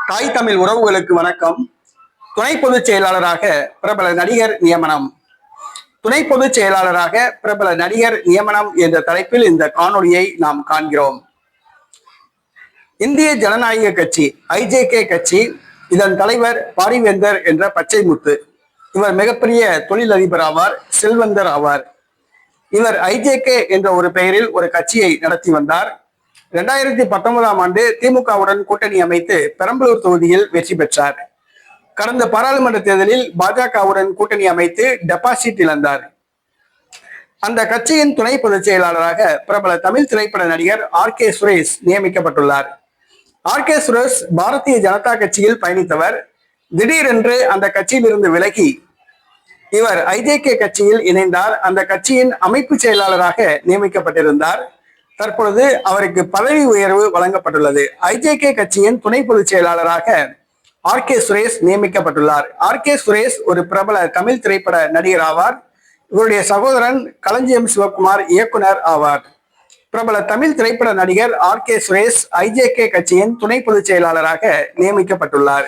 தாய் தமிழ் உறவுகளுக்கு வணக்கம். துணை பொதுச் செயலாளராக பிரபல நடிகர் நியமனம். துணை பொதுச் செயலாளராக பிரபல நடிகர் நியமனம் என்ற தலைப்பில் இந்த காணொலியை நாம் காண்கிறோம். இந்திய ஜனநாயக கட்சி ஐஜேகே கட்சி, இதன் தலைவர் பாரிவேந்தர் என்ற பச்சை முத்து. இவர் மிகப்பெரிய தொழிலதிபர் ஆவார், செல்வந்தர் ஆவார். இவர் ஐஜேகே என்ற ஒரு பெயரில் ஒரு கட்சியை நடத்தி வந்தார். 2019ஆம் ஆண்டு திமுகவுடன் கூட்டணி அமைத்து பெரம்பலூர் தொகுதியில் வெற்றி பெற்றார். கடந்த பாராளுமன்ற தேர்தலில் பாஜகவுடன் கூட்டணி அமைத்து டெபாசிட் இழந்தார். அந்த கட்சியின் துணை பொதுச் செயலாளராக பிரபல தமிழ் திரைப்பட நடிகர் ஆர்.கே. சுரேஷ் நியமிக்கப்பட்டுள்ளார். ஆர்.கே. சுரேஷ் பாரதிய ஜனதா கட்சியில் பயணித்தவர். திடீரென்று அந்த கட்சியிலிருந்து விலகி இவர் ஐஜேகே கட்சியில் இணைந்தார். அந்த கட்சியின் அமைப்பு செயலாளராக நியமிக்கப்பட்டிருந்தார். தற்பொழுது அவருக்கு பதவி உயர்வு வழங்கப்பட்டுள்ளது. ஐஜேகே கட்சியின் துணை பொதுச் செயலாளராக ஆர்.கே. சுரேஷ் நியமிக்கப்பட்டுள்ளார். ஆர்.கே. சுரேஷ் ஒரு பிரபல தமிழ் திரைப்பட நடிகர் ஆவார். இவருடைய சகோதரன் களஞ்சியம் சிவகுமார் இயக்குனர் ஆவார். பிரபல தமிழ் திரைப்பட நடிகர் ஆர்.கே. சுரேஷ் ஐஜேகே கட்சியின் துணை பொதுச் செயலாளராக நியமிக்கப்பட்டுள்ளார்.